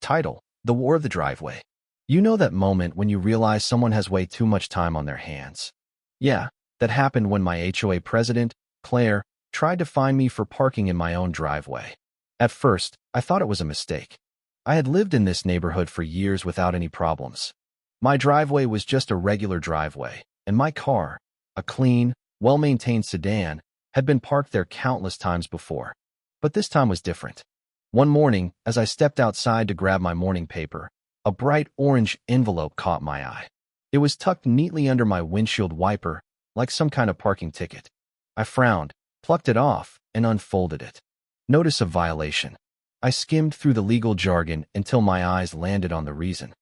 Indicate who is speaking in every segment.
Speaker 1: Title: The War of the Driveway. You know that moment when you realize someone has way too much time on their hands? Yeah, that happened when my HOA president, Claire, tried to fine me for parking in my own driveway. At first, I thought it was a mistake. I had lived in this neighborhood for years without any problems. My driveway was just a regular driveway, and my car, a clean, well-maintained sedan, had been parked there countless times before. But this time was different. One morning, as I stepped outside to grab my morning paper, a bright orange envelope caught my eye. It was tucked neatly under my windshield wiper, like some kind of parking ticket. I frowned, plucked it off, and unfolded it. Notice of violation. I skimmed through the legal jargon until my eyes landed on the reason.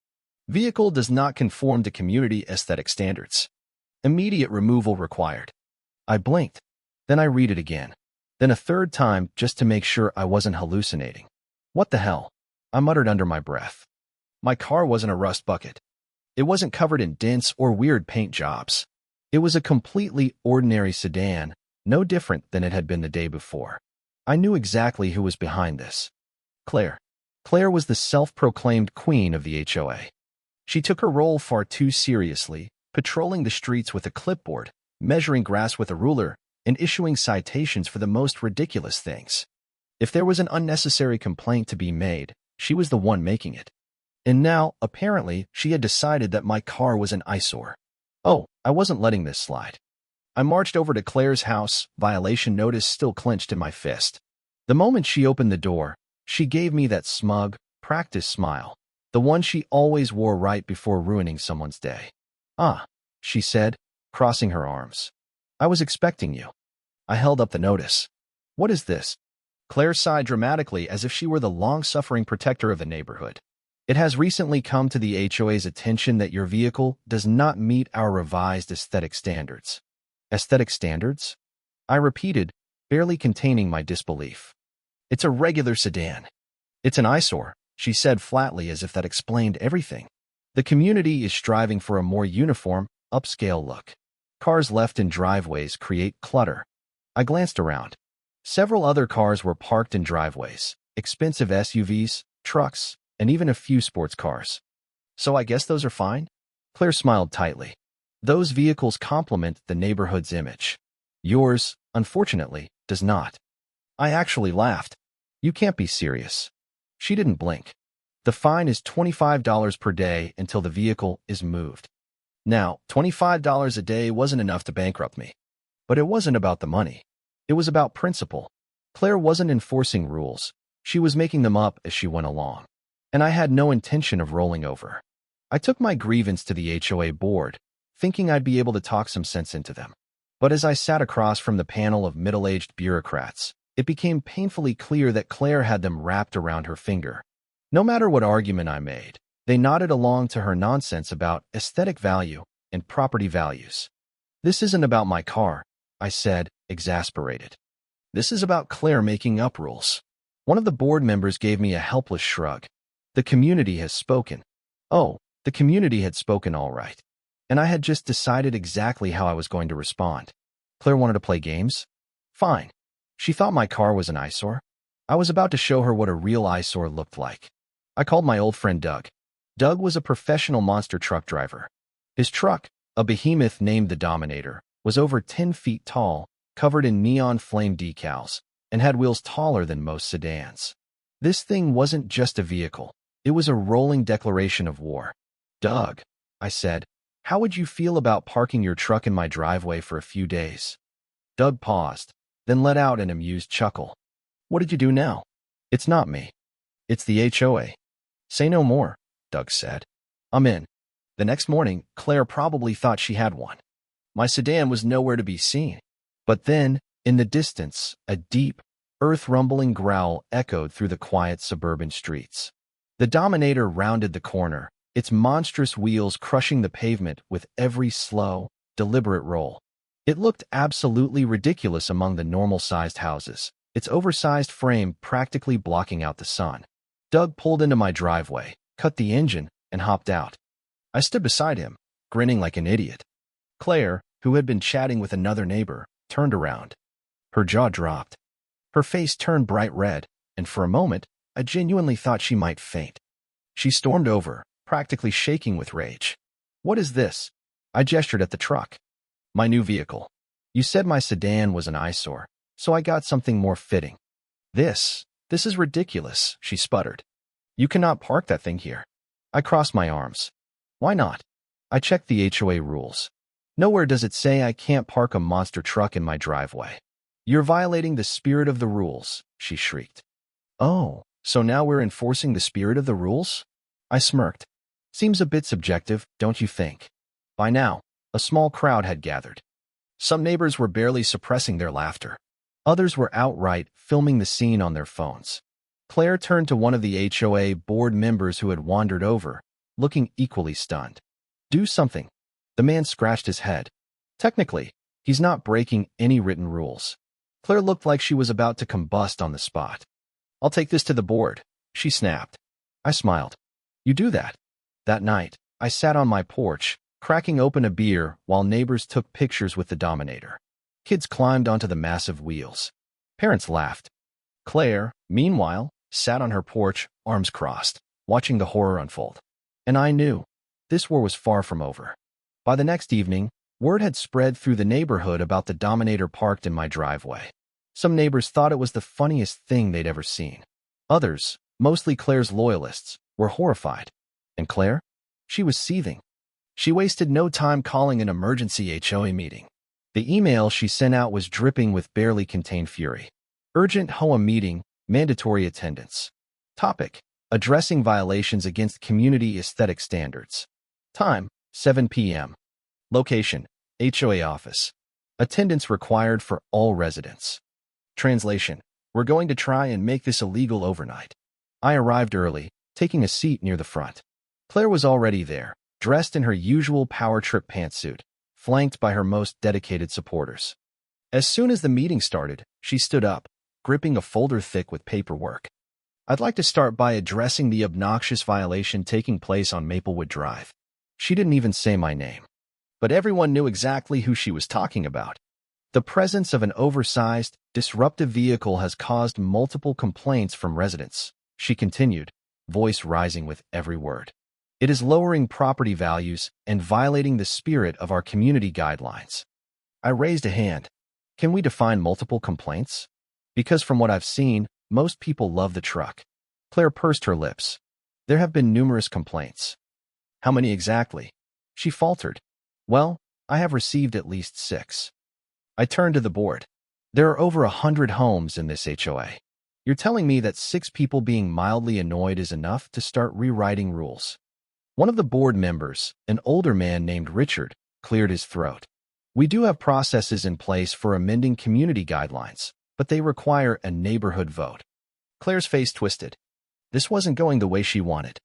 Speaker 1: Vehicle does not conform to community aesthetic standards. Immediate removal required. I blinked. Then I read it again. Then a third time just to make sure I wasn't hallucinating. What the hell? I muttered under my breath. My car wasn't a rust bucket. It wasn't covered in dents or weird paint jobs. It was a completely ordinary sedan, no different than it had been the day before. I knew exactly who was behind this. Claire. Claire was the self-proclaimed queen of the HOA. She took her role far too seriously, patrolling the streets with a clipboard, measuring grass with a ruler, and issuing citations for the most ridiculous things. If there was an unnecessary complaint to be made, she was the one making it. And now, apparently, she had decided that my car was an eyesore. Oh, I wasn't letting this slide. I marched over to Claire's house, violation notice still clenched in my fist. The moment she opened the door, she gave me that smug, practiced smile, the one she always wore right before ruining someone's day. "Ah," she said, crossing her arms. "I was expecting you." I held up the notice. "What is this?" Claire sighed dramatically as if she were the long-suffering protector of the neighborhood. "It has recently come to the HOA's attention that your vehicle does not meet our revised aesthetic standards." Aesthetic standards? I repeated, barely containing my disbelief. "It's a regular sedan." "It's an eyesore," she said flatly as if that explained everything. "The community is striving for a more uniform, upscale look. Cars left in driveways create clutter." I glanced around. Several other cars were parked in driveways, expensive SUVs, trucks, and even a few sports cars. "So I guess those are fine?" Claire smiled tightly. "Those vehicles complement the neighborhood's image. Yours, unfortunately, does not." I actually laughed. "You can't be serious." She didn't blink. "The fine is $25 per day until the vehicle is moved." Now, $25 a day wasn't enough to bankrupt me. But it wasn't about the money. It was about principle. Claire wasn't enforcing rules. She was making them up as she went along. And I had no intention of rolling over. I took my grievance to the HOA board, thinking I'd be able to talk some sense into them. But as I sat across from the panel of middle-aged bureaucrats, it became painfully clear that Claire had them wrapped around her finger. No matter what argument I made, they nodded along to her nonsense about aesthetic value and property values. "This isn't about my car," I said, exasperated. "This is about Claire making up rules." One of the board members gave me a helpless shrug. "The community has spoken." Oh, the community had spoken all right. And I had just decided exactly how I was going to respond. Claire wanted to play games? Fine. She thought my car was an eyesore. I was about to show her what a real eyesore looked like. I called my old friend Doug. Doug was a professional monster truck driver. His truck, a behemoth named the Dominator, was over 10 feet tall, covered in neon flame decals, and had wheels taller than most sedans. This thing wasn't just a vehicle. It was a rolling declaration of war. "Doug," I said, "how would you feel about parking your truck in my driveway for a few days?" Doug paused, then let out an amused chuckle. "What did you do now?" "It's not me. It's the HOA." "Say no more," Doug said. "I'm in." The next morning, Claire probably thought she had one. My sedan was nowhere to be seen. But then, in the distance, a deep, earth-rumbling growl echoed through the quiet suburban streets. The Dominator rounded the corner, its monstrous wheels crushing the pavement with every slow, deliberate roll. It looked absolutely ridiculous among the normal-sized houses, its oversized frame practically blocking out the sun. Doug pulled into my driveway, cut the engine, and hopped out. I stood beside him, grinning like an idiot. Claire, who had been chatting with another neighbor, turned around. Her jaw dropped. Her face turned bright red, and for a moment, I genuinely thought she might faint. She stormed over, practically shaking with rage. "What is this?" I gestured at the truck. "My new vehicle. You said my sedan was an eyesore, so I got something more fitting." This is ridiculous," she sputtered. "You cannot park that thing here." I crossed my arms. "Why not?" I checked the HOA rules. Nowhere does it say I can't park a monster truck in my driveway. "You're violating the spirit of the rules," she shrieked. "Oh, so now we're enforcing the spirit of the rules?" I smirked. "Seems a bit subjective, don't you think?" By now, a small crowd had gathered. Some neighbors were barely suppressing their laughter. Others were outright filming the scene on their phones. Claire turned to one of the HOA board members who had wandered over, looking equally stunned. "Do something." The man scratched his head. "Technically, he's not breaking any written rules." Claire looked like she was about to combust on the spot. "I'll take this to the board," she snapped. I smiled. "You do that." That night, I sat on my porch, cracking open a beer while neighbors took pictures with the Dominator. Kids climbed onto the massive wheels. Parents laughed. Claire, meanwhile, sat on her porch, arms crossed, watching the horror unfold. And I knew this war was far from over. By the next evening, word had spread through the neighborhood about the Dominator parked in my driveway. Some neighbors thought it was the funniest thing they'd ever seen. Others, mostly Claire's loyalists, were horrified. And Claire? She was seething. She wasted no time calling an emergency HOA meeting. The email she sent out was dripping with barely contained fury. Urgent HOA meeting, mandatory attendance. Topic: addressing violations against community aesthetic standards. Time: 7 p.m. Location: HOA office. Attendance required for all residents. Translation: we're going to try and make this illegal overnight. I arrived early, taking a seat near the front. Claire was already there, dressed in her usual power trip pantsuit, flanked by her most dedicated supporters. As soon as the meeting started, she stood up, gripping a folder thick with paperwork. "I'd like to start by addressing the obnoxious violation taking place on Maplewood Drive." She didn't even say my name. But everyone knew exactly who she was talking about. The presence of an oversized, disruptive vehicle has caused multiple complaints from residents, she continued, voice rising with every word. It is lowering property values and violating the spirit of our community guidelines. I raised a hand. Can we define multiple complaints? Because from what I've seen, most people love the truck. Claire pursed her lips. There have been numerous complaints. How many exactly? She faltered. Well, I have received at least 6. I turned to the board. There are over 100 homes in this HOA. You're telling me that 6 people being mildly annoyed is enough to start rewriting rules? One of the board members, an older man named Richard, cleared his throat. We do have processes in place for amending community guidelines, but they require a neighborhood vote. Claire's face twisted. This wasn't going the way she wanted.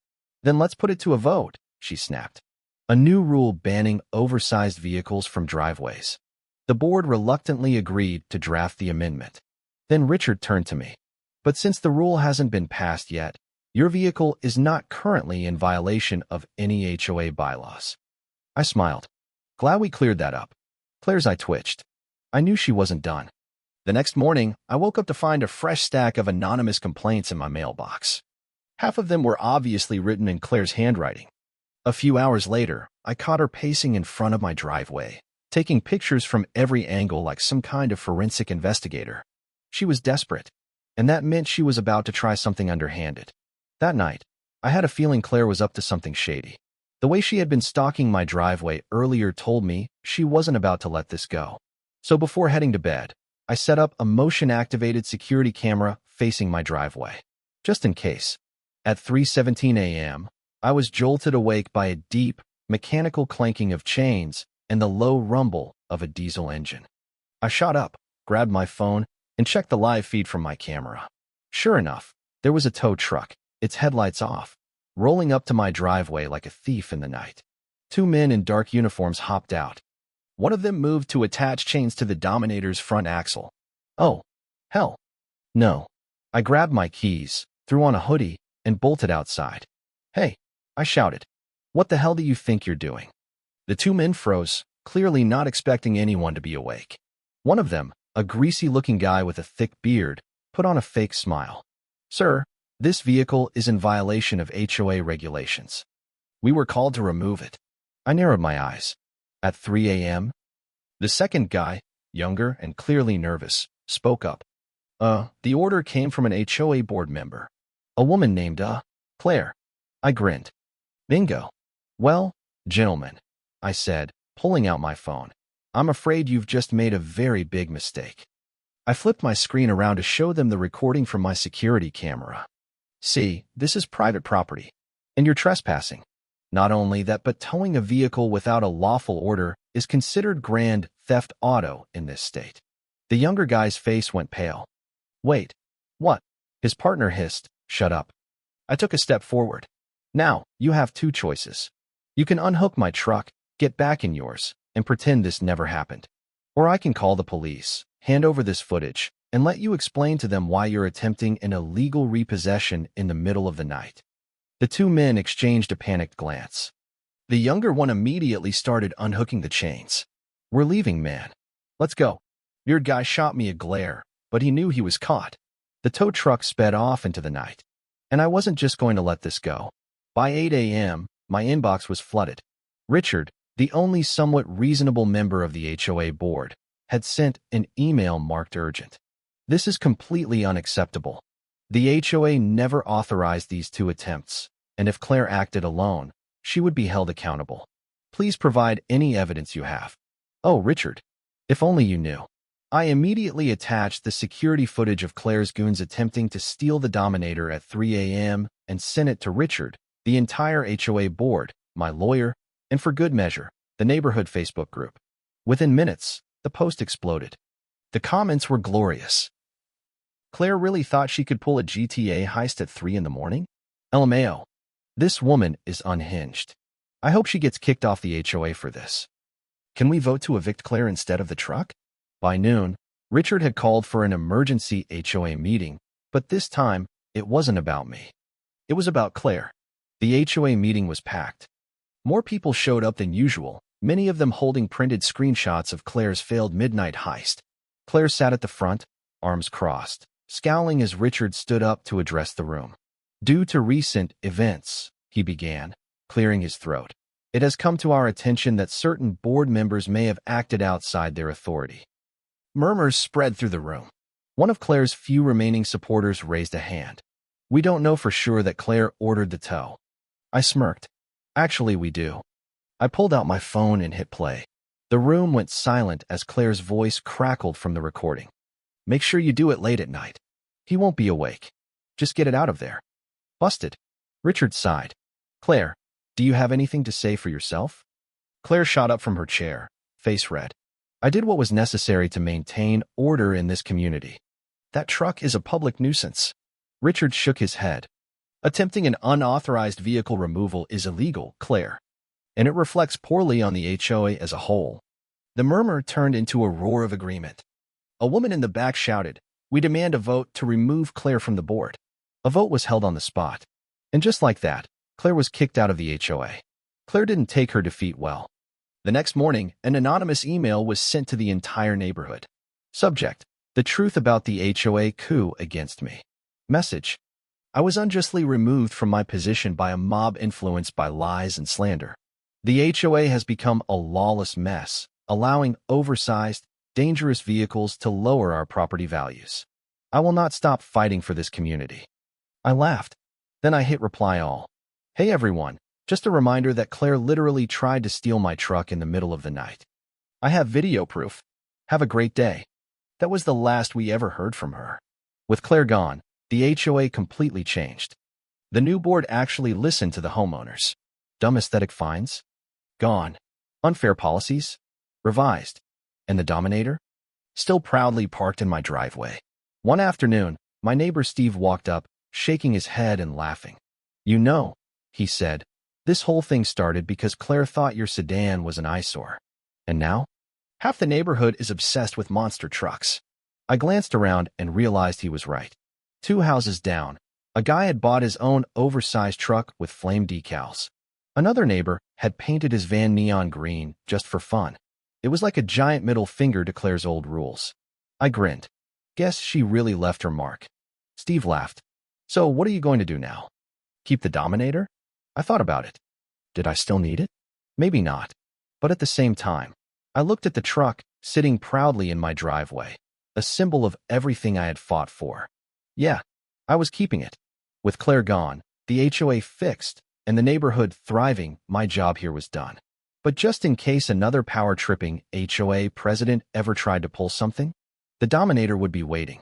Speaker 1: Then let's put it to a vote, she snapped. A new rule banning oversized vehicles from driveways. The board reluctantly agreed to draft the amendment. Then Richard turned to me. But since the rule hasn't been passed yet, your vehicle is not currently in violation of any HOA bylaws. I smiled. Glad we cleared that up. Claire's eye twitched. I knew she wasn't done. The next morning, I woke up to find a fresh stack of anonymous complaints in my mailbox. Half of them were obviously written in Claire's handwriting. A few hours later, I caught her pacing in front of my driveway, taking pictures from every angle like some kind of forensic investigator. She was desperate, and that meant she was about to try something underhanded. That night, I had a feeling Claire was up to something shady. The way she had been stalking my driveway earlier told me she wasn't about to let this go. So before heading to bed, I set up a motion-activated security camera facing my driveway, just in case. At 3:17 a.m., I was jolted awake by a deep, mechanical clanking of chains and the low rumble of a diesel engine. I shot up, grabbed my phone, and checked the live feed from my camera. Sure enough, there was a tow truck, its headlights off, rolling up to my driveway like a thief in the night. 2 men in dark uniforms hopped out. One of them moved to attach chains to the Dominator's front axle. Oh, hell. No. I grabbed my keys, threw on a hoodie, and bolted outside. Hey, I shouted. What the hell do you think you're doing? The 2 men froze, clearly not expecting anyone to be awake. One of them, a greasy-looking guy with a thick beard, put on a fake smile. Sir, This vehicle is in violation of HOA regulations. We were called to remove it. I narrowed my eyes. At 3 a.m.? The second guy, younger and clearly nervous, spoke up. The order came from an HOA board member. A woman named, Claire. I grinned. Bingo. Well, gentlemen, I said, pulling out my phone. I'm afraid you've just made a very big mistake. I flipped my screen around to show them the recording from my security camera. See, this is private property, and you're trespassing. Not only that, but towing a vehicle without a lawful order is considered grand theft auto in this state. The younger guy's face went pale. Wait, what? His partner hissed, shut up. I took a step forward. Now, you have two choices. You can unhook my truck, get back in yours, and pretend this never happened. Or I can call the police, hand over this footage, and let you explain to them why you're attempting an illegal repossession in the middle of the night. The two men exchanged a panicked glance. The younger one immediately started unhooking the chains. We're leaving, man. Let's go. Beard guy shot me a glare, but he knew he was caught. The tow truck sped off into the night. And I wasn't just going to let this go. By 8 a.m., my inbox was flooded. Richard, the only somewhat reasonable member of the HOA board, had sent an email marked urgent. This is completely unacceptable. The HOA never authorized these two attempts, and if Claire acted alone, she would be held accountable. Please provide any evidence you have. Oh, Richard, if only you knew. I immediately attached the security footage of Claire's goons attempting to steal the Dominator at 3 a.m. and sent it to Richard, the entire HOA board, my lawyer, and for good measure, the neighborhood Facebook group. Within minutes, the post exploded. The comments were glorious. Claire really thought she could pull a GTA heist at 3 in the morning? LMAO. This woman is unhinged. I hope she gets kicked off the HOA for this. Can we vote to evict Claire instead of the truck? By noon, Richard had called for an emergency HOA meeting, but this time, it wasn't about me. It was about Claire. The HOA meeting was packed. More people showed up than usual, many of them holding printed screenshots of Claire's failed midnight heist. Claire sat at the front, arms crossed, scowling as Richard stood up to address the room. Due to recent events, he began, clearing his throat, it has come to our attention that certain board members may have acted outside their authority. Murmurs spread through the room. One of Claire's few remaining supporters raised a hand. We don't know for sure that Claire ordered the tow. I smirked. Actually, we do. I pulled out my phone and hit play. The room went silent as Claire's voice crackled from the recording. Make sure you do it late at night. He won't be awake. Just get it out of there. Busted. Richard sighed. Claire, do you have anything to say for yourself? Claire shot up from her chair, face red. I did what was necessary to maintain order in this community. That truck is a public nuisance. Richard shook his head. Attempting an unauthorized vehicle removal is illegal, Claire, and it reflects poorly on the HOA as a whole. The murmur turned into a roar of agreement. A woman in the back shouted, we demand a vote to remove Claire from the board. A vote was held on the spot. And just like that, Claire was kicked out of the HOA. Claire didn't take her defeat well. The next morning, an anonymous email was sent to the entire neighborhood. Subject, the truth about the HOA coup against me. Message, I was unjustly removed from my position by a mob influenced by lies and slander. The HOA has become a lawless mess, allowing oversized, dangerous vehicles to lower our property values. I will not stop fighting for this community. I laughed. Then I hit reply all. Hey everyone, just a reminder that Claire literally tried to steal my truck in the middle of the night. I have video proof. Have a great day. That was the last we ever heard from her. With Claire gone, the HOA completely changed. The new board actually listened to the homeowners. Dumb aesthetic fines? Gone. Unfair policies? Revised. And the Dominator? Still proudly parked in my driveway. One afternoon, my neighbor Steve walked up, shaking his head and laughing. You know, he said, this whole thing started because Claire thought your sedan was an eyesore. And now? Half the neighborhood is obsessed with monster trucks. I glanced around and realized he was right. 2 houses down, a guy had bought his own oversized truck with flame decals. Another neighbor had painted his van neon green just for fun. It was like a giant middle finger to Claire's old rules. I grinned. Guess she really left her mark. Steve laughed. So what are you going to do now? Keep the Dominator? I thought about it. Did I still need it? Maybe not. But at the same time, I looked at the truck sitting proudly in my driveway, a symbol of everything I had fought for. Yeah, I was keeping it. With Claire gone, the HOA fixed, and the neighborhood thriving, my job here was done. But just in case another power-tripping HOA president ever tried to pull something, the Dominator would be waiting.